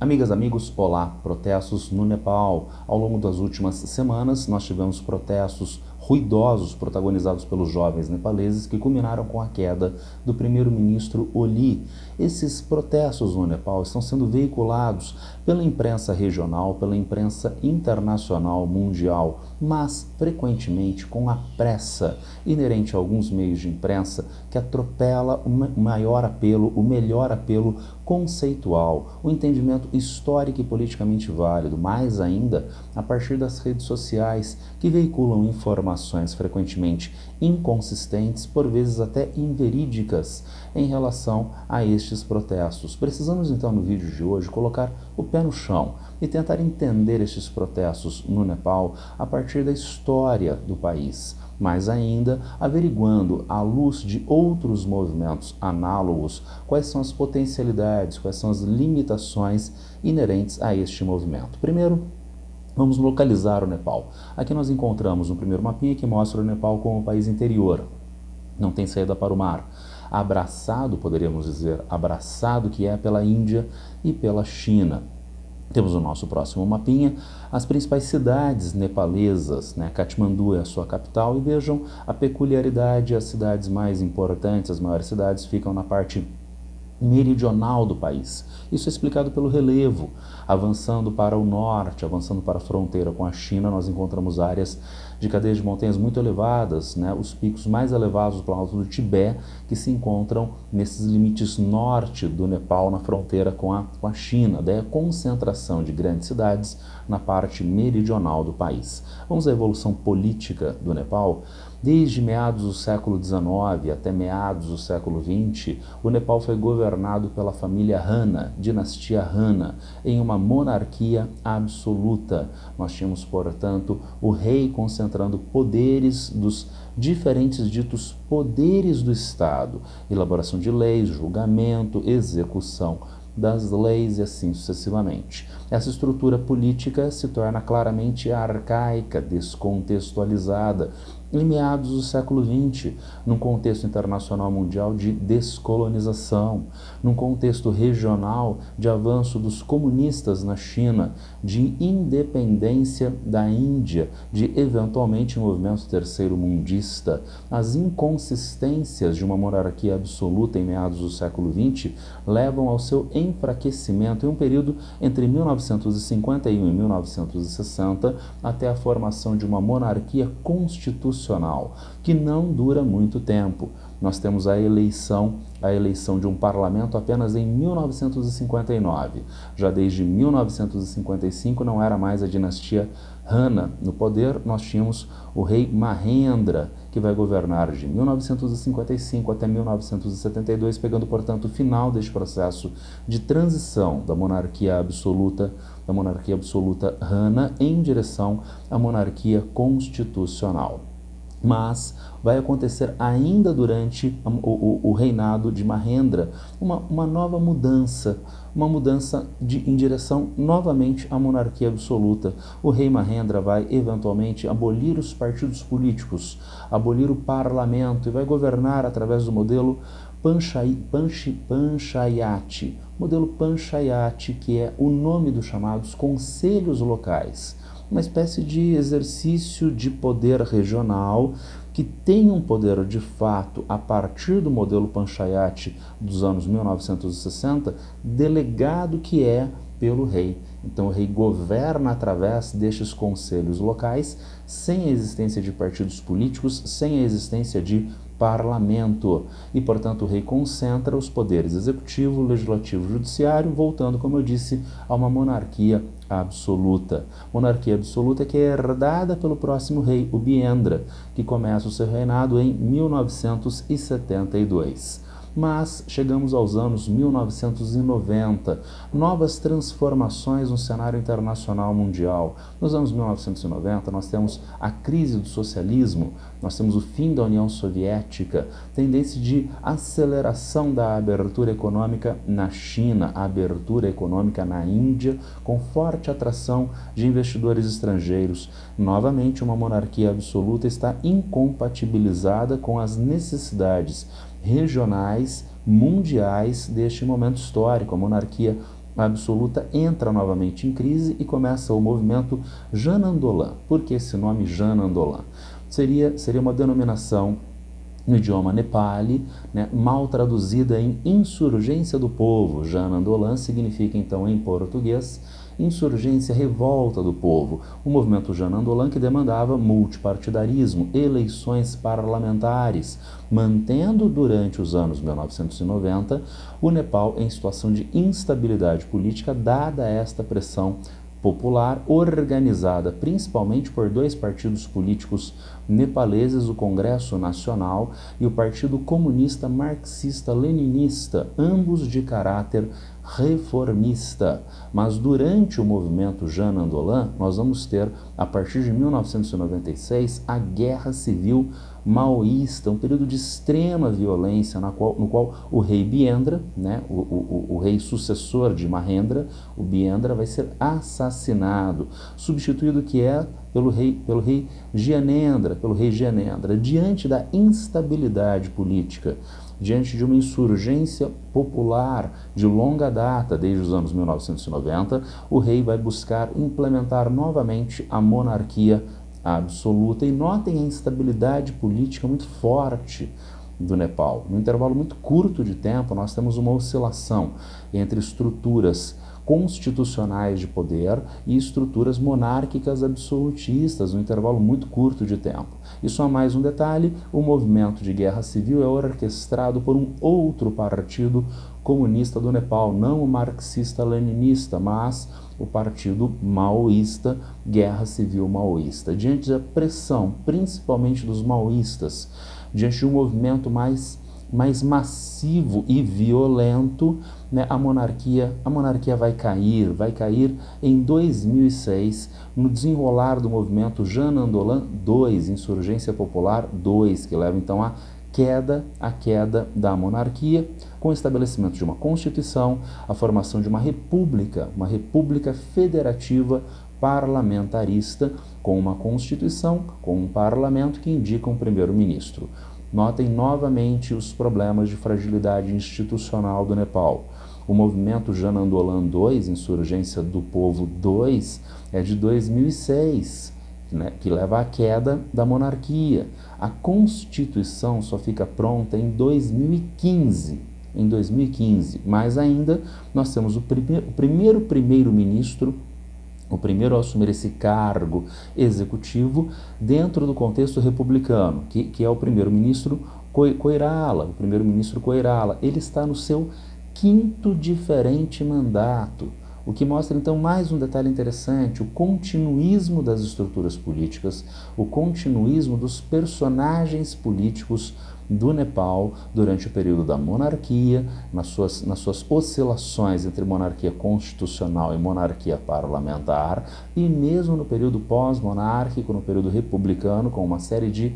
Amigas, amigos, olá! Protestos no Nepal. Ao longo das últimas semanas, nós tivemos protestos ruidosos protagonizados pelos jovens nepaleses que culminaram com a queda do primeiro-ministro Oli. Esses protestos no Nepal estão sendo veiculados pela imprensa regional, pela imprensa internacional, mundial, mas frequentemente com a pressa inerente a alguns meios de imprensa que atropela o maior apelo, o melhor apelo conceitual, o entendimento histórico e politicamente válido, mais ainda a partir das redes sociais que veiculam informações frequentemente inconsistentes, por vezes até inverídicas, em relação a estes protestos. Precisamos então no vídeo de hoje colocar o pé no chão e tentar entender estes protestos no Nepal a partir da história do país. Mais ainda, averiguando, à luz de outros movimentos análogos, quais são as potencialidades, quais são as limitações inerentes a este movimento. Primeiro, vamos localizar o Nepal. Aqui nós encontramos um primeiro mapinha que mostra o Nepal como um país interior, não tem saída para o mar. Abraçado, poderíamos dizer, abraçado que é pela Índia e pela China. Temos o nosso próximo mapinha, as principais cidades nepalesas, Katmandu é a sua capital, e vejam a peculiaridade, as cidades mais importantes, as maiores cidades ficam na parte meridional do país. Isso é explicado pelo relevo. Avançando para o norte, avançando para a fronteira com a China, nós encontramos áreas de cadeias de montanhas muito elevadas, os picos mais elevados do planalto do Tibete, que se encontram nesses limites norte do Nepal, na fronteira com a China. Daí a concentração de grandes cidades na parte meridional do país. Vamos à evolução política do Nepal. Desde meados do século XIX até meados do século XX, o Nepal foi governado pela família Rana, dinastia Rana, em uma monarquia absoluta. Nós tínhamos, portanto, o rei concentrando poderes dos diferentes ditos poderes do Estado, elaboração de leis, julgamento, execução das leis e assim sucessivamente. Essa estrutura política se torna claramente arcaica, descontextualizada, em meados do século XX, num contexto internacional mundial de descolonização, num contexto regional de avanço dos comunistas na China, de independência da Índia, de eventualmente movimento terceiro-mundista. As inconsistências de uma monarquia absoluta em meados do século XX levam ao seu enfraquecimento em um período entre 1951 e 1960, até a formação de uma monarquia constitucional, que não dura muito tempo. Nós temos a eleição de um parlamento apenas em 1959. Já desde 1955 não era mais a dinastia Rana no poder, nós tínhamos o rei Mahendra, que vai governar de 1955 até 1972, pegando, portanto, o final deste processo de transição da monarquia absoluta Rana em direção à monarquia constitucional. Mas vai acontecer ainda durante o reinado de Mahendra uma nova mudança, em direção novamente à monarquia absoluta. O rei Mahendra vai eventualmente abolir os partidos políticos, abolir o parlamento e vai governar através do modelo Panchayat, modelo Panchayat, que é o nome dos chamados conselhos locais. Uma espécie de exercício de poder regional que tem um poder de fato a partir do modelo Panchayat dos anos 1960, delegado que é pelo rei. Então o rei governa através destes conselhos locais, sem a existência de partidos políticos, sem a existência de parlamento. E, portanto, o rei concentra os poderes executivo, legislativo e judiciário, voltando, como eu disse, a uma monarquia absoluta. Monarquia absoluta que é herdada pelo próximo rei, o Biendra, que começa o seu reinado em 1972. Mas chegamos aos anos 1990, novas transformações no cenário internacional mundial. Nos anos 1990 nós temos a crise do socialismo, nós temos o fim da União Soviética, tendência de aceleração da abertura econômica na China, abertura econômica na Índia, com forte atração de investidores estrangeiros. Novamente, uma monarquia absoluta está incompatibilizada com as necessidades regionais, mundiais deste momento histórico. A monarquia absoluta entra novamente em crise e começa o movimento Jan Andolan. Por que esse nome Jan Andolan? Seria uma denominação no idioma nepali, né, mal traduzida em insurgência do povo. Jan Andolan significa então em português insurgência, revolta do povo. O movimento Jan Andolan que demandava multipartidarismo, eleições parlamentares, mantendo durante os anos 1990 o Nepal em situação de instabilidade política dada esta pressão popular organizada principalmente por dois partidos políticos nepaleses, o Congresso Nacional e o Partido Comunista Marxista-Leninista, ambos de caráter reformista. Mas durante o movimento Jan Andolan, nós vamos ter, a partir de 1996, a Guerra Civil Maoísta, um período de extrema violência no qual o rei Birendra, né, o rei sucessor de Mahendra, o Birendra, vai ser assassinado, substituído pelo rei Gyanendra, diante da instabilidade política, diante de uma insurgência popular de longa data, desde os anos 1990, o rei vai buscar implementar novamente a monarquia absoluta. E notem a instabilidade política muito forte do Nepal. Num intervalo muito curto de tempo, nós temos uma oscilação entre estruturas constitucionais de poder e estruturas monárquicas absolutistas, num intervalo muito curto de tempo. E só mais um detalhe, o movimento de guerra civil é orquestrado por um outro partido comunista do Nepal, não o marxista-leninista, mas o partido maoísta, Guerra Civil Maoísta. Diante da pressão, principalmente dos maoístas, diante de um movimento mais massivo e violento, né, a monarquia vai cair em 2006, no desenrolar do movimento Jan Andolan II, Insurgência Popular II, que leva então à queda da monarquia, com o estabelecimento de uma constituição, a formação de uma república federativa parlamentarista, com uma constituição, com um parlamento que indica um primeiro-ministro. Notem novamente os problemas de fragilidade institucional do Nepal. O movimento Jan Andolan II, Insurgência do Povo II, é de 2006, né, que leva à queda da monarquia. A Constituição só fica pronta em 2015. Mais ainda, nós temos o primeiro-ministro, o primeiro a assumir esse cargo executivo dentro do contexto republicano, que é o primeiro-ministro Koirala. Ele está no seu 5º diferente mandato, o que mostra então mais um detalhe interessante, o continuismo das estruturas políticas, o continuismo dos personagens políticos do Nepal durante o período da monarquia, nas suas oscilações entre monarquia constitucional e monarquia parlamentar, e mesmo no período pós-monárquico, no período republicano, com uma série de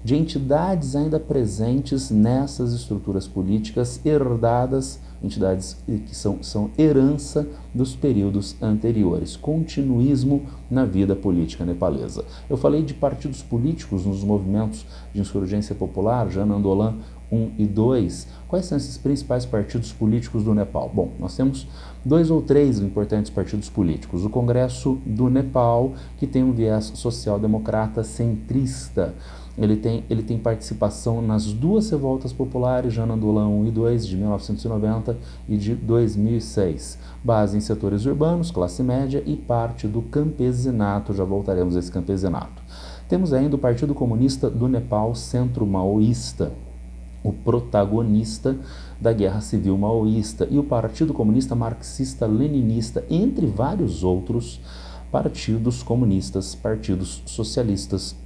entidades ainda presentes nessas estruturas políticas herdadas, entidades que são herança dos períodos anteriores, continuismo na vida política nepalesa. Eu falei de partidos políticos nos movimentos de insurgência popular, Jan Andolan I e II. Quais são esses principais partidos políticos do Nepal? Bom, nós temos 2 ou 3 importantes partidos políticos. O Congresso do Nepal, que tem um viés social-democrata centrista. Ele tem participação nas 2 revoltas populares, Jan Andolan I e II, de 1990 e de 2006. Base em setores urbanos, classe média e parte do campesinato, já voltaremos a esse campesinato. Temos ainda o Partido Comunista do Nepal, centro-maoísta, o protagonista da Guerra Civil Maoísta, e o Partido Comunista Marxista-Leninista, entre vários outros partidos comunistas, partidos socialistas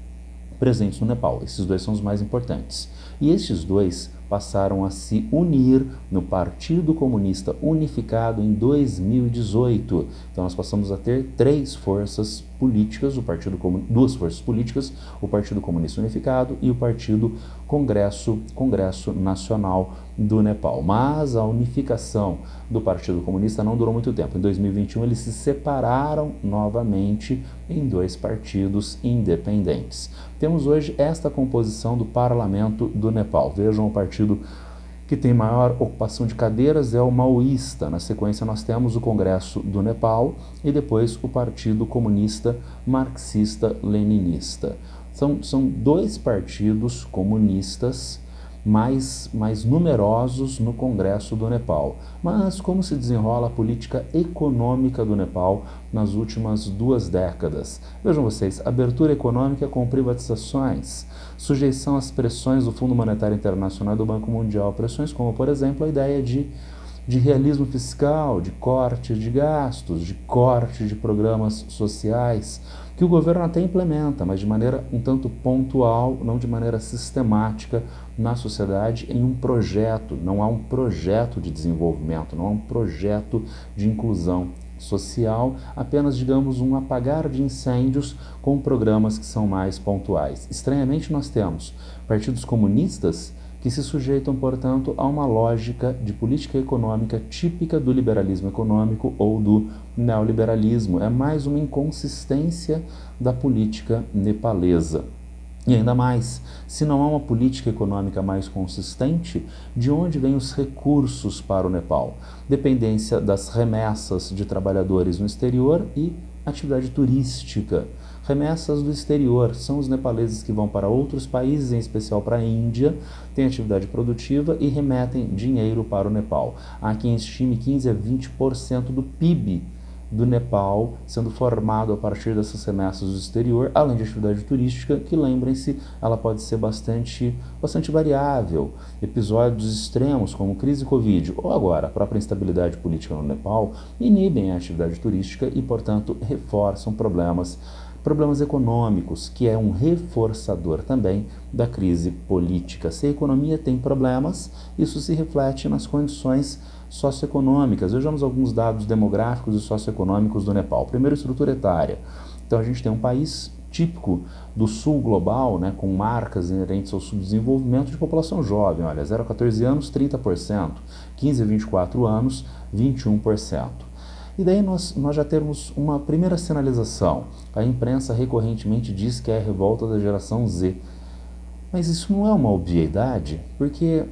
presentes no Nepal. Esses 2 são os mais importantes. E estes 2 passaram a se unir no Partido Comunista Unificado em 2018. Então nós passamos a ter 3 forças políticas, 2 forças políticas, o Partido Comunista Unificado e o Partido Congresso Nacional do Nepal. Mas a unificação do Partido Comunista não durou muito tempo. Em 2021 eles se separaram novamente em 2 partidos independentes. Temos hoje esta composição do parlamento do Nepal. Vejam o partido que tem maior ocupação de cadeiras é o maoísta. Na sequência, nós temos o Congresso do Nepal e depois o Partido Comunista Marxista-Leninista. São dois partidos comunistas mais numerosos no Congresso do Nepal. Mas como se desenrola a política econômica do Nepal nas últimas 2 décadas? Vejam vocês, abertura econômica com privatizações, sujeição às pressões do Fundo Monetário Internacional e do Banco Mundial, pressões como, por exemplo, a ideia de realismo fiscal, de corte de gastos, de corte de programas sociais, que o governo até implementa, mas de maneira um tanto pontual, não de maneira sistemática na sociedade, em um projeto. Não há um projeto de desenvolvimento, não há um projeto de inclusão social, apenas, digamos, um apagar de incêndios com programas que são mais pontuais. Estranhamente, nós temos partidos comunistas que se sujeitam, portanto, a uma lógica de política econômica típica do liberalismo econômico ou do neoliberalismo. É mais uma inconsistência da política nepalesa. E ainda mais, se não há uma política econômica mais consistente, de onde vêm os recursos para o Nepal? Dependência das remessas de trabalhadores no exterior e atividade turística. Remessas do exterior são os nepaleses que vão para outros países, em especial para a Índia, têm atividade produtiva e remetem dinheiro para o Nepal. Há quem estime 15 a 20% do PIB do Nepal sendo formado a partir dessas remessas do exterior, além de atividade turística, que, lembrem-se, ela pode ser bastante variável. Episódios extremos como crise Covid ou agora a própria instabilidade política no Nepal inibem a atividade turística e, portanto, reforçam problemas econômicos, que é um reforçador também da crise política. Se a economia tem problemas, isso se reflete nas condições socioeconômicas. Vejamos alguns dados demográficos e socioeconômicos do Nepal. Primeiro, estrutura etária. Então, a gente tem um país típico do sul global, né, com marcas inerentes ao subdesenvolvimento de população jovem. Olha, 0 a 14 anos, 30%, 15 a 24 anos, 21%. E daí nós já temos uma primeira sinalização. A imprensa recorrentemente diz que é a revolta da geração Z. Mas isso não é uma obviedade, porque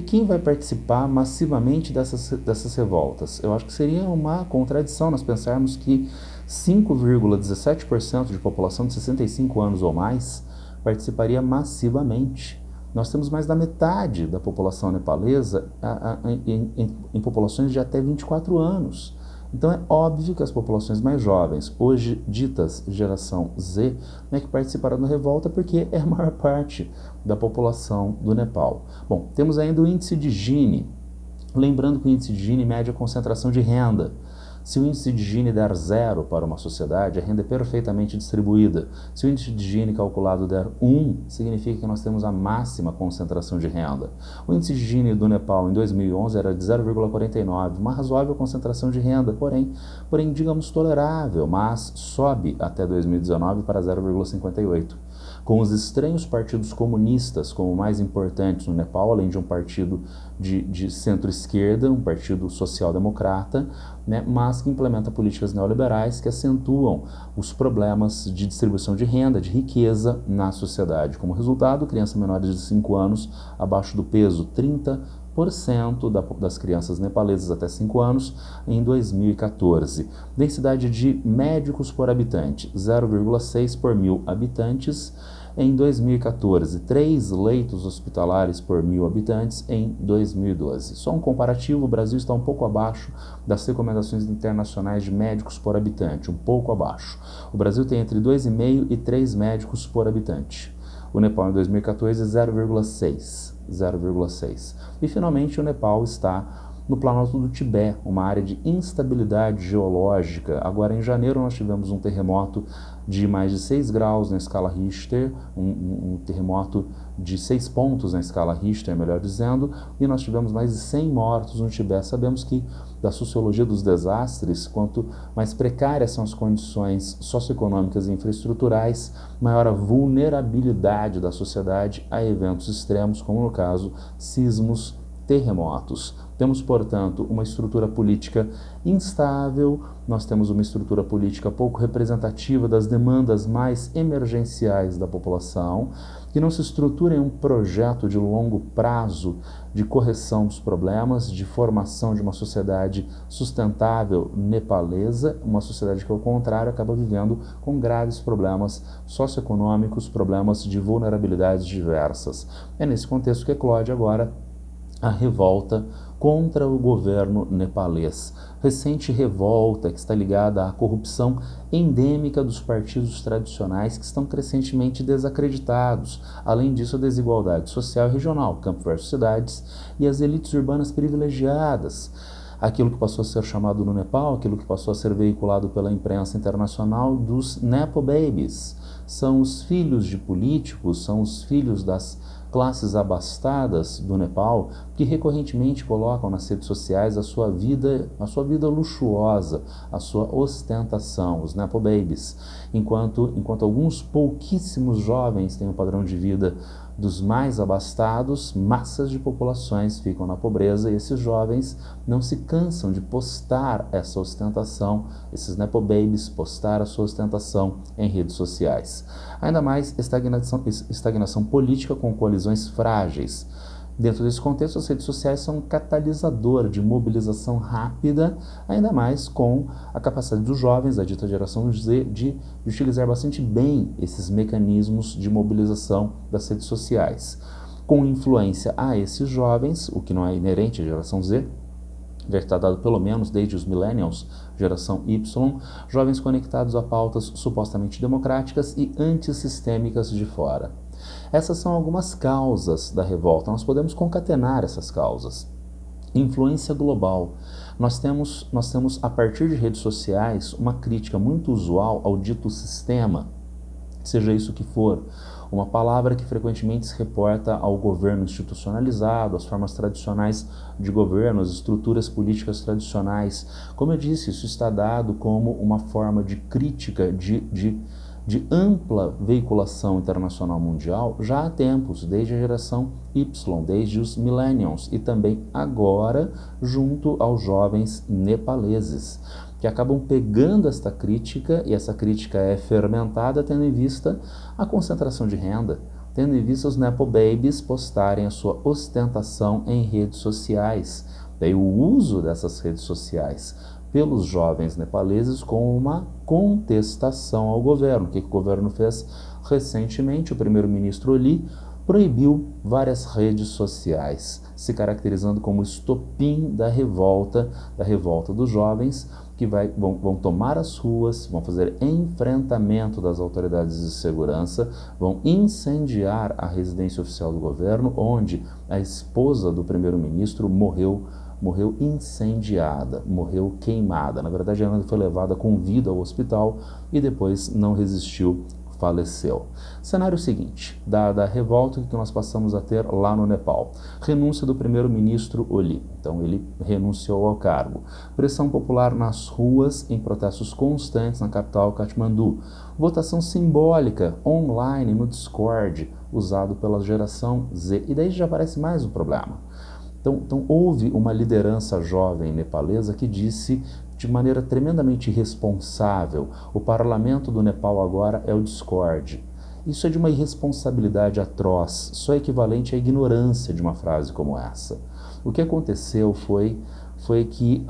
quem vai participar massivamente dessas revoltas? Eu acho que seria uma contradição nós pensarmos que 5,17% de população de 65 anos ou mais participaria massivamente. Nós temos mais da metade da população nepalesa em populações de até 24 anos. Então é óbvio que as populações mais jovens, hoje ditas geração Z, que participaram da revolta porque é a maior parte da população do Nepal. Bom, temos ainda o índice de Gini. Lembrando que o índice de Gini mede a concentração de renda. Se o índice de Gini der 0 para uma sociedade, a renda é perfeitamente distribuída. Se o índice de Gini calculado der 1, significa que nós temos a máxima concentração de renda. O índice de Gini do Nepal em 2011 era de 0,49, uma razoável concentração de renda, porém, digamos, tolerável, mas sobe até 2019 para 0,58. Com os estranhos partidos comunistas como mais importantes no Nepal, além de um partido de centro-esquerda, um partido social-democrata, mas que implementa políticas neoliberais que acentuam os problemas de distribuição de renda, de riqueza na sociedade. Como resultado, crianças menores de 5 anos abaixo do peso, 30% das crianças nepalesas até 5 anos em 2014. Densidade de médicos por habitante, 0,6 por 1.000 habitantes em 2014, 3 leitos hospitalares por 1.000 habitantes em 2012. Só um comparativo, o Brasil está um pouco abaixo das recomendações internacionais de médicos por habitante, um pouco abaixo. O Brasil tem entre 2,5 e 3 médicos por habitante. O Nepal em 2014 0,6. E finalmente o Nepal está no Planalto do Tibete, uma área de instabilidade geológica. Agora em janeiro nós tivemos um terremoto de mais de 6 graus na escala Richter, um terremoto de 6 pontos na escala Richter, melhor dizendo, e nós tivemos mais de 100 mortos no Tibete. Sabemos que da sociologia dos desastres, quanto mais precárias são as condições socioeconômicas e infraestruturais, maior a vulnerabilidade da sociedade a eventos extremos, como no caso sismos, terremotos. Temos, portanto, uma estrutura política instável, nós temos uma estrutura política pouco representativa das demandas mais emergenciais da população, que não se estrutura em um projeto de longo prazo de correção dos problemas, de formação de uma sociedade sustentável nepalesa, uma sociedade que, ao contrário, acaba vivendo com graves problemas socioeconômicos, problemas de vulnerabilidades diversas. É nesse contexto que eclode agora a revolta contra o governo nepalês. Recente revolta que está ligada à corrupção endêmica dos partidos tradicionais que estão crescentemente desacreditados. Além disso, a desigualdade social e regional, campo versus cidades, e as elites urbanas privilegiadas. Aquilo que passou a ser chamado no Nepal, aquilo que passou a ser veiculado pela imprensa internacional dos Nepo Babies. São os filhos de políticos, são os filhos das classes abastadas do Nepal que recorrentemente colocam nas redes sociais a sua vida luxuosa, a sua ostentação, os Nepo Babies. Enquanto alguns pouquíssimos jovens têm um padrão de vida dos mais abastados, massas de populações ficam na pobreza e esses jovens não se cansam de postar essa ostentação, esses Nepo Babies postar a sua ostentação em redes sociais. Ainda mais estagnação política com coalizões frágeis. Dentro desse contexto, as redes sociais são um catalisador de mobilização rápida, ainda mais com a capacidade dos jovens, da dita geração Z, de utilizar bastante bem esses mecanismos de mobilização das redes sociais. Com influência a esses jovens, o que não é inerente à geração Z, já está dado pelo menos desde os millennials, geração Y, jovens conectados a pautas supostamente democráticas e antissistêmicas de fora. Essas são algumas causas da revolta, nós podemos concatenar essas causas. Influência global. Nós temos, a partir de redes sociais, uma crítica muito usual ao dito sistema, seja isso que for, uma palavra que frequentemente se reporta ao governo institucionalizado, às formas tradicionais de governo, às estruturas políticas tradicionais. Como eu disse, isso está dado como uma forma de crítica de ampla veiculação internacional mundial já há tempos, desde a geração Y, desde os millennials e também agora junto aos jovens nepaleses, que acabam pegando esta crítica, e essa crítica é fermentada tendo em vista a concentração de renda, tendo em vista os Nepo Babies postarem a sua ostentação em redes sociais. Daí o uso dessas redes sociais pelos jovens nepaleses com uma contestação ao governo. O que o governo fez recentemente? O primeiro-ministro Oli proibiu várias redes sociais, se caracterizando como estopim da revolta dos jovens, que vão tomar as ruas, vão fazer enfrentamento das autoridades de segurança, vão incendiar a residência oficial do governo, onde a esposa do primeiro-ministro morreu incendiada, morreu queimada. Na verdade, ela foi levada com vida ao hospital e depois não resistiu, faleceu. Cenário seguinte, da revolta que nós passamos a ter lá no Nepal. Renúncia do primeiro-ministro Oli. Então ele renunciou ao cargo. Pressão popular nas ruas em protestos constantes na capital Katmandu. Votação simbólica online no Discord, usado pela geração Z. E daí já aparece mais um problema. Então houve uma liderança jovem nepalesa que disse de maneira tremendamente irresponsável: o parlamento do Nepal agora é o Discord. Isso é de uma irresponsabilidade atroz, só equivalente à ignorância de uma frase como essa. O que aconteceu foi que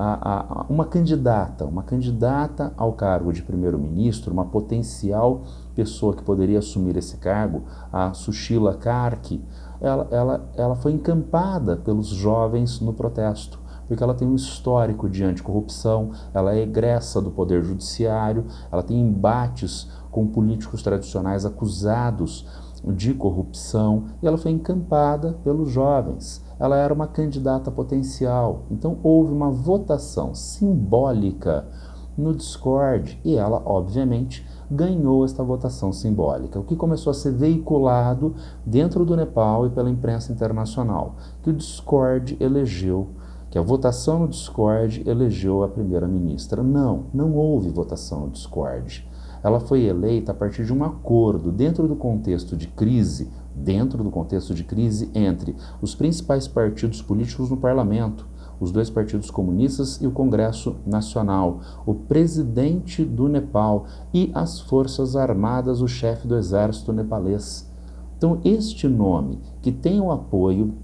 uma candidata ao cargo de primeiro-ministro, uma potencial pessoa que poderia assumir esse cargo, a Sushila Karki, ela foi encampada pelos jovens no protesto, porque ela tem um histórico de anticorrupção, ela é egressa do poder judiciário, ela tem embates com políticos tradicionais acusados de corrupção, e ela foi encampada pelos jovens. Ela era uma candidata potencial, então houve uma votação simbólica no Discord e ela, obviamente, ganhou esta votação simbólica, o que começou a ser veiculado dentro do Nepal e pela imprensa internacional, que o Discord elegeu, que a votação no Discord elegeu a primeira-ministra. Não houve votação no Discord. Ela foi eleita a partir de um acordo dentro do contexto de crise dentro do contexto de crise entre os principais partidos políticos no parlamento, os dois partidos comunistas e o Congresso Nacional, o presidente do Nepal e as Forças Armadas, o chefe do exército nepalês. Então, este nome, que tem o apoio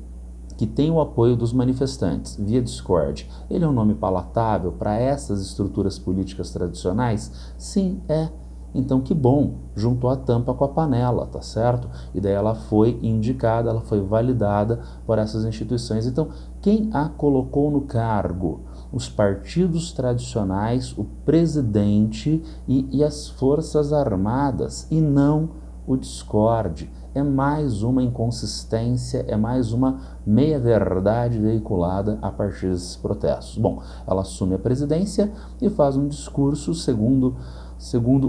dos manifestantes via Discord, ele é um nome palatável para essas estruturas políticas tradicionais? Sim, é. Então, que bom, juntou a tampa com a panela, tá certo? E daí ela foi indicada, ela foi validada por essas instituições. Então, quem a colocou no cargo? Os partidos tradicionais, o presidente e as Forças Armadas, e não o Discord. É mais uma inconsistência, é mais uma meia-verdade veiculada a partir desses protestos. Bom, ela assume a presidência e faz um discurso, segundo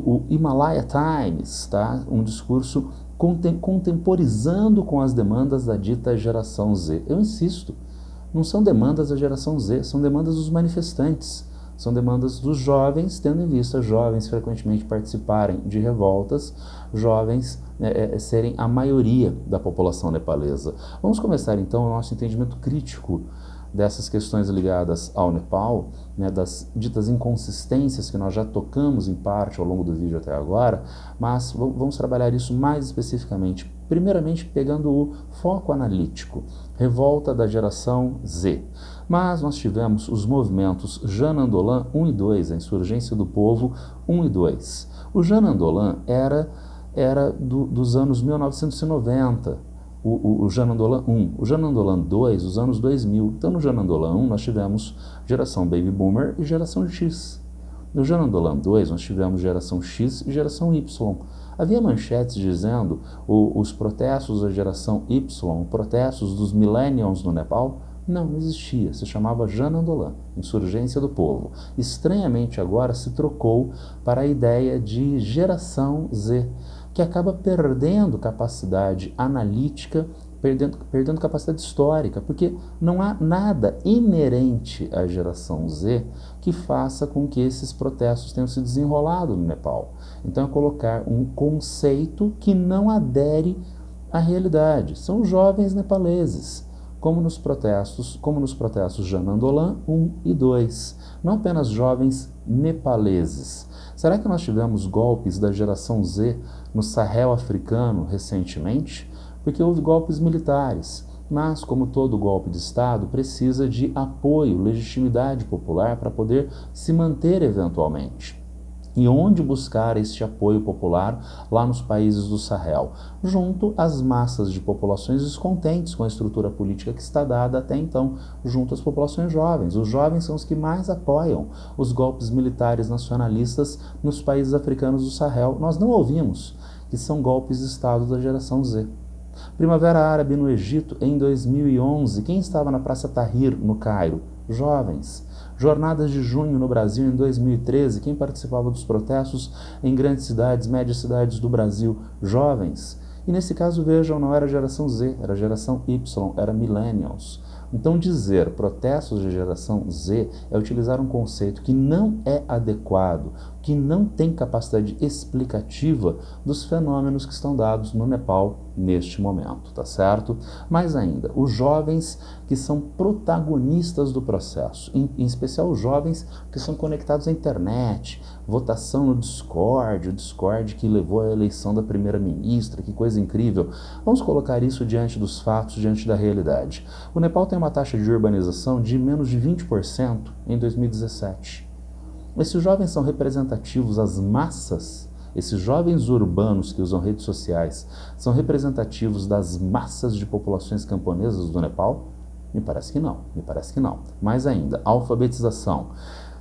o Himalaya Times, tá? Um discurso contemporizando com as demandas da dita geração Z. Eu insisto, não são demandas da geração Z, são demandas dos manifestantes. São demandas dos jovens, tendo em vista jovens frequentemente participarem de revoltas, jovens serem a maioria da população nepalesa. Vamos começar então o nosso entendimento crítico dessas questões ligadas ao Nepal, das ditas inconsistências que nós já tocamos em parte ao longo do vídeo até agora, mas vamos trabalhar isso mais especificamente, primeiramente pegando o foco analítico, revolta da geração Z. Mas nós tivemos os movimentos Jan Andolan 1 e 2, a insurgência do povo 1 e 2. O Jan Andolan era dos anos 1990, o Jan Andolan 1. O Jan Andolan 2, os anos 2000. Então, no Jan Andolan 1, nós tivemos geração Baby Boomer e geração X. No Jan Andolan 2, nós tivemos geração X e geração Y. Havia manchetes dizendo os protestos da geração Y, protestos dos millennials no Nepal. Não existia, se chamava Jan Andolan, insurgência do povo. Estranhamente agora se trocou para a ideia de geração Z, que acaba perdendo capacidade analítica, perdendo capacidade histórica, porque não há nada inerente à geração Z que faça com que esses protestos tenham se desenrolado no Nepal. Então é colocar um conceito que não adere à realidade. São jovens nepaleses, como nos protestos Jan Andolan 1 e 2. Não apenas jovens nepaleses. Será que nós tivemos golpes da geração Z no Sahel africano recentemente? Porque houve golpes militares, mas como todo golpe de Estado, precisa de apoio, legitimidade popular para poder se manter eventualmente. E onde buscar este apoio popular lá nos países do Sahel? Junto às massas de populações descontentes com a estrutura política que está dada até então, junto às populações jovens. Os jovens são os que mais apoiam os golpes militares nacionalistas nos países africanos do Sahel. Nós não ouvimos que são golpes de Estado da geração Z. Primavera Árabe no Egito em 2011. Quem estava na Praça Tahrir, no Cairo? Jovens. Jornadas de junho no Brasil em 2013, quem participava dos protestos em grandes cidades, médias cidades do Brasil? Jovens. E nesse caso, vejam, não era geração Z, era geração Y, era millennials. Então dizer protestos de geração Z é utilizar um conceito que não é adequado, que não tem capacidade explicativa dos fenômenos que estão dados no Nepal neste momento, tá certo? Mais ainda, os jovens que são protagonistas do processo, em especial os jovens que são conectados à internet, votação no Discord, o Discord que levou à eleição da primeira-ministra, que coisa incrível. Vamos colocar isso diante dos fatos, diante da realidade. O Nepal tem uma taxa de urbanização de menos de 20% em 2017. Esses jovens são representativos, as massas, esses jovens urbanos que usam redes sociais, são representativos das massas de populações camponesas do Nepal? Me parece que não, me parece que não. Mais ainda, alfabetização.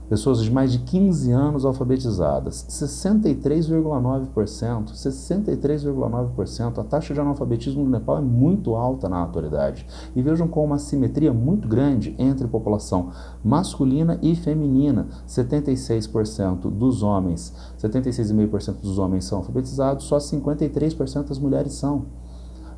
Pessoas de mais de 15 anos alfabetizadas, 63,9%, 63,9%. A taxa de analfabetismo no Nepal é muito alta na atualidade. E vejam com uma simetria muito grande entre população masculina e feminina. 76% dos homens, 76,5% dos homens são alfabetizados, só 53% das mulheres são.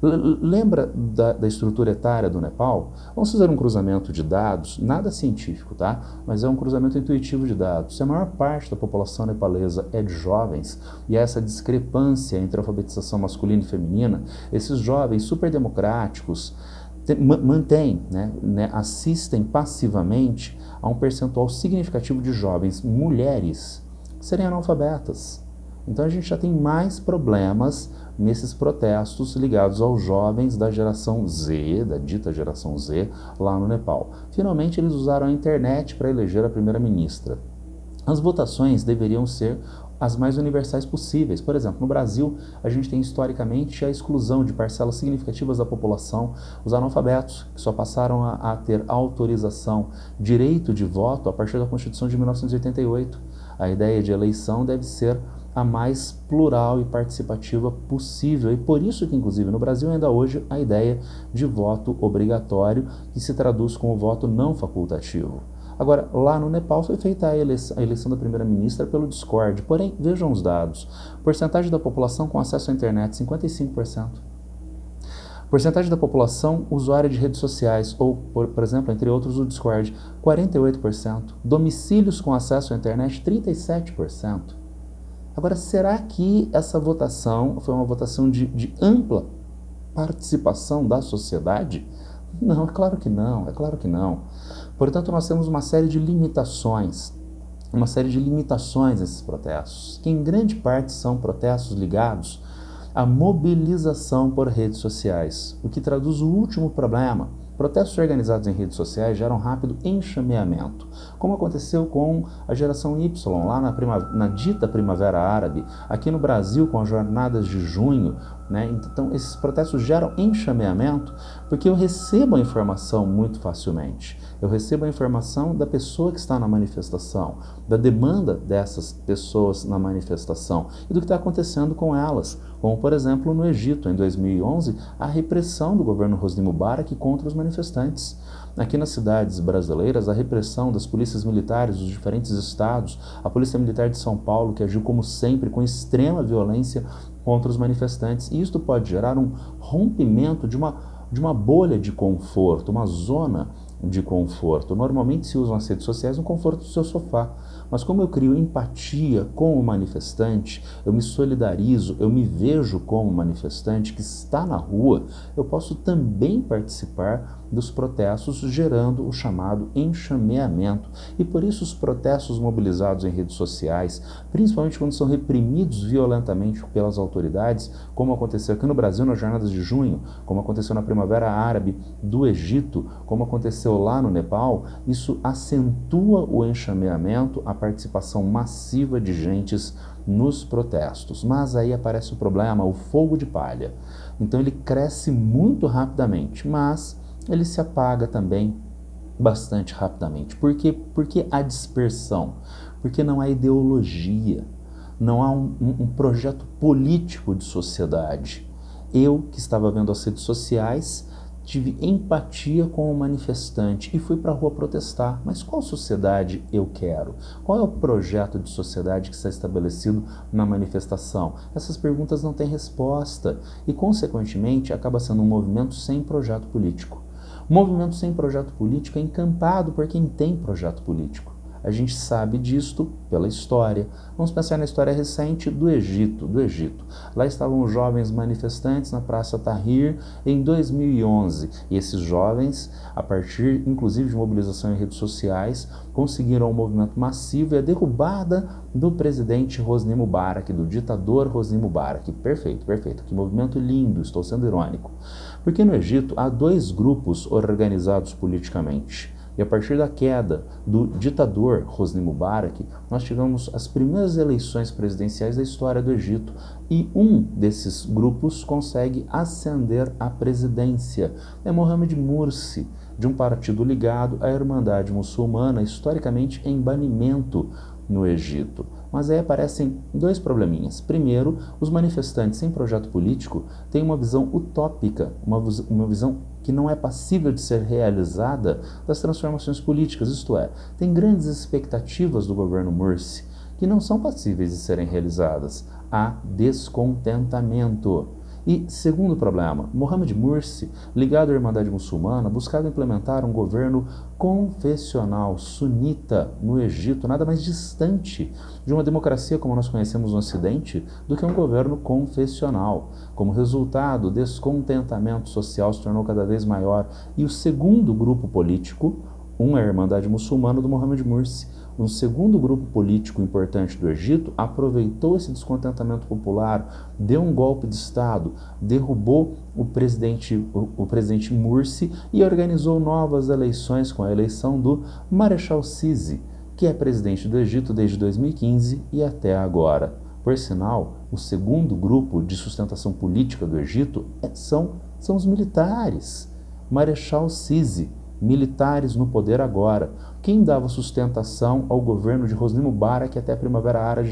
Lembra da estrutura etária do Nepal? Vamos fazer um cruzamento de dados, nada científico, tá? Mas é um cruzamento intuitivo de dados. Se a maior parte da população nepalesa é de jovens, e há essa discrepância entre a alfabetização masculina e feminina, esses jovens super democráticos mantêm, assistem passivamente a um percentual significativo de jovens mulheres serem analfabetas. Então a gente já tem mais problemas nesses protestos ligados aos jovens da geração Z, da dita geração Z, lá no Nepal. Finalmente eles usaram a internet para eleger a primeira-ministra. As votações deveriam ser as mais universais possíveis. Por exemplo, no Brasil, a gente tem historicamente a exclusão de parcelas significativas da população, os analfabetos, que só passaram a ter autorização, direito de voto a partir da Constituição de 1988. A ideia de eleição deve ser a mais plural e participativa possível. E por isso que, inclusive, no Brasil ainda hoje, a ideia de voto obrigatório, que se traduz como voto não facultativo. Agora, lá no Nepal foi feita a eleição da primeira-ministra pelo Discord. Porém, vejam os dados. Porcentagem da população com acesso à internet, 55%. Porcentagem da população usuária de redes sociais, ou, por exemplo, entre outros, o Discord, 48%. Domicílios com acesso à internet, 37%. Agora, será que essa votação foi uma votação de ampla participação da sociedade? Não, é claro que não, é claro que não. Portanto, nós temos uma série de limitações nesses protestos, que em grande parte são protestos ligados à mobilização por redes sociais, o que traduz o último problema. Protestos organizados em redes sociais geram rápido enxameamento, como aconteceu com a geração Y, lá na dita Primavera Árabe, aqui no Brasil com as jornadas de junho. Então, esses protestos geram enxameamento porque eu recebo a informação muito facilmente. Eu recebo a informação da pessoa que está na manifestação, da demanda dessas pessoas na manifestação e do que está acontecendo com elas. Como, por exemplo, no Egito, em 2011, a repressão do governo Hosni Mubarak contra os manifestantes. Aqui nas cidades brasileiras, a repressão das polícias militares dos diferentes estados, a Polícia Militar de São Paulo, que agiu como sempre, com extrema violência contra os manifestantes. E isto pode gerar um rompimento de uma bolha de conforto, uma zona de conforto. Normalmente se usam as redes sociais no conforto do seu sofá, mas como eu crio empatia com o manifestante, eu me solidarizo, eu me vejo como manifestante que está na rua, eu posso também participar dos protestos, gerando o chamado enxameamento. E por isso os protestos mobilizados em redes sociais, principalmente quando são reprimidos violentamente pelas autoridades, como aconteceu aqui no Brasil nas jornadas de junho, como aconteceu na Primavera Árabe do Egito, como aconteceu lá no Nepal, isso acentua o enxameamento, a participação massiva de gentes nos protestos. Mas aí aparece o problema, o fogo de palha. Então ele cresce muito rapidamente, mas ele se apaga também bastante rapidamente. Por quê? Porque há dispersão, porque não há ideologia, não há um projeto político de sociedade. Eu, que estava vendo as redes sociais, tive empatia com o manifestante e fui para a rua protestar. Mas qual sociedade eu quero? Qual é o projeto de sociedade que está estabelecido na manifestação? Essas perguntas não têm resposta e, consequentemente, acaba sendo um movimento sem projeto político. O movimento sem projeto político é encampado por quem tem projeto político. A gente sabe disto pela história. Vamos pensar na história recente do Egito. Lá estavam os jovens manifestantes na Praça Tahrir em 2011. E esses jovens, a partir inclusive de mobilização em redes sociais, conseguiram um movimento massivo e a derrubada do presidente Hosni Mubarak, do ditador Hosni Mubarak. Perfeito. Que movimento lindo, estou sendo irônico. Porque no Egito há dois grupos organizados politicamente. E a partir da queda do ditador Hosni Mubarak, nós tivemos as primeiras eleições presidenciais da história do Egito. E um desses grupos consegue ascender à presidência. É Mohamed Morsi, de um partido ligado à Irmandade Muçulmana, historicamente em banimento no Egito. Mas aí aparecem dois probleminhas. Primeiro, os manifestantes sem projeto político têm uma visão utópica, uma visão que não é passível de ser realizada das transformações políticas, isto é, tem grandes expectativas do governo Morsi que não são passíveis de serem realizadas. Há descontentamento. E segundo problema, Mohamed Morsi, ligado à Irmandade Muçulmana, buscava implementar um governo confessional sunita no Egito, nada mais distante de uma democracia como nós conhecemos no Ocidente do que um governo confessional. Como resultado, o descontentamento social se tornou cada vez maior e o segundo grupo político, a Irmandade Muçulmana do Mohamed Morsi, um segundo grupo político importante do Egito, aproveitou esse descontentamento popular, deu um golpe de Estado, derrubou o presidente Morsi e organizou novas eleições com a eleição do Marechal Sisi, que é presidente do Egito desde 2015 e até agora. Por sinal, o segundo grupo de sustentação política do Egito são os militares. Marechal Sisi, militares no poder agora. Quem dava sustentação ao governo de Hosni Mubarak até a Primavera Árabe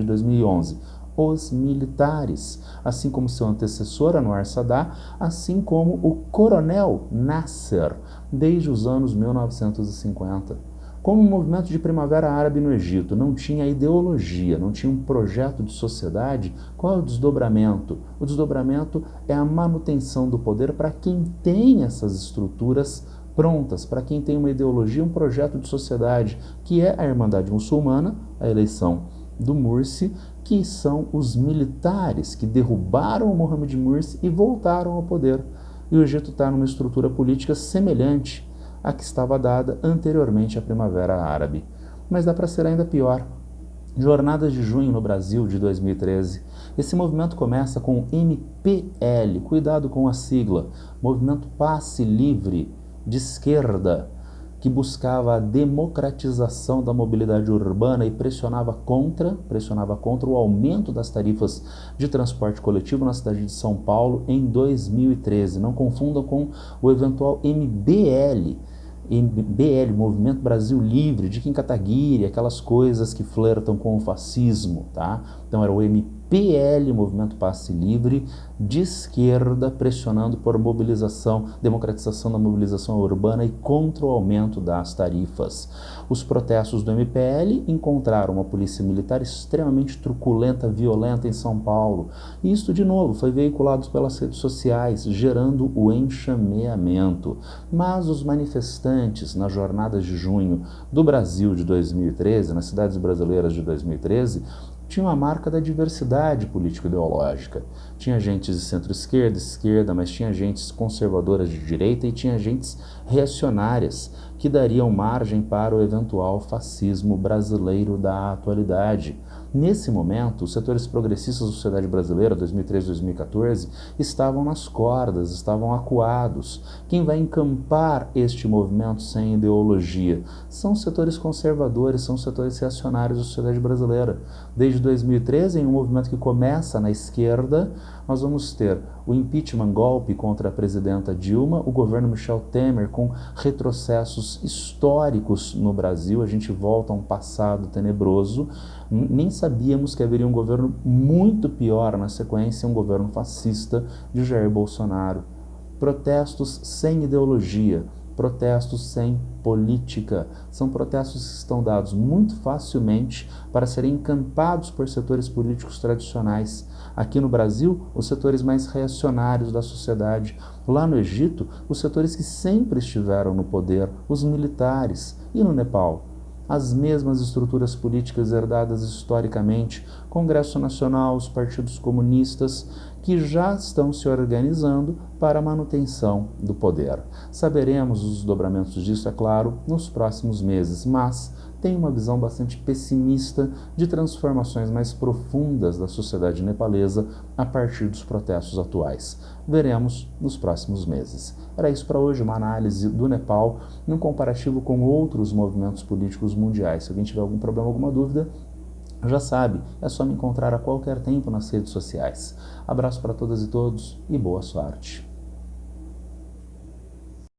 de 2011? Os militares, assim como seu antecessor Anwar Sadat, assim como o coronel Nasser, desde os anos 1950. Como o movimento de Primavera Árabe no Egito não tinha ideologia, não tinha um projeto de sociedade, qual é o desdobramento? O desdobramento é a manutenção do poder para quem tem essas estruturas prontas, para quem tem uma ideologia, um projeto de sociedade, que é a Irmandade Muçulmana, a eleição do Morsi, que são os militares que derrubaram o Mohamed Morsi e voltaram ao poder. E o Egito está numa estrutura política semelhante a que estava dada anteriormente à Primavera Árabe. Mas dá para ser ainda pior. Jornadas de Junho no Brasil de 2013. Esse movimento começa com o MPL, cuidado com a sigla, Movimento Passe Livre, de esquerda, que buscava a democratização da mobilidade urbana e pressionava contra o aumento das tarifas de transporte coletivo na cidade de São Paulo em 2013. Não confundam com o eventual MBL, Movimento Brasil Livre, de Kim Kataguiri, aquelas coisas que flertam com o fascismo, tá? Então era o MPL, Movimento Passe Livre, de esquerda, pressionando por democratização da mobilização urbana e contra o aumento das tarifas. Os protestos do MPL encontraram uma polícia militar extremamente truculenta, violenta em São Paulo. E isso, de novo, foi veiculado pelas redes sociais, gerando o enxameamento. Mas os manifestantes, nas jornadas de junho do Brasil de 2013, nas cidades brasileiras de 2013, tinha a marca da diversidade político-ideológica. Tinha gente de centro-esquerda, esquerda, mas tinha gente conservadoras de direita e tinha gente reacionárias, que dariam margem para o eventual fascismo brasileiro da atualidade. Nesse momento, os setores progressistas da sociedade brasileira, 2013-2014, estavam nas cordas, estavam acuados. Quem vai encampar este movimento sem ideologia? São os setores conservadores, são os setores reacionários da sociedade brasileira. Desde 2013, em um movimento que começa na esquerda, nós vamos ter o impeachment, golpe contra a presidenta Dilma, o governo Michel Temer com retrocessos históricos no Brasil. A gente volta a um passado tenebroso. Nem sabíamos que haveria um governo muito pior na sequência, um governo fascista de Jair Bolsonaro. Protestos sem ideologia, protestos sem política. São protestos que estão dados muito facilmente para serem encampados por setores políticos tradicionais. Aqui no Brasil, os setores mais reacionários da sociedade. Lá no Egito, os setores que sempre estiveram no poder, os militares. E no Nepal? As mesmas estruturas políticas herdadas historicamente, Congresso Nacional, os partidos comunistas, que já estão se organizando para a manutenção do poder. Saberemos os desdobramentos disso, é claro, nos próximos meses, mas tem uma visão bastante pessimista de transformações mais profundas da sociedade nepalesa a partir dos protestos atuais. Veremos nos próximos meses. Era isso para hoje, uma análise do Nepal num comparativo com outros movimentos políticos mundiais. Se alguém tiver algum problema, alguma dúvida, já sabe, é só me encontrar a qualquer tempo nas redes sociais. Abraço para todas e todos e boa sorte.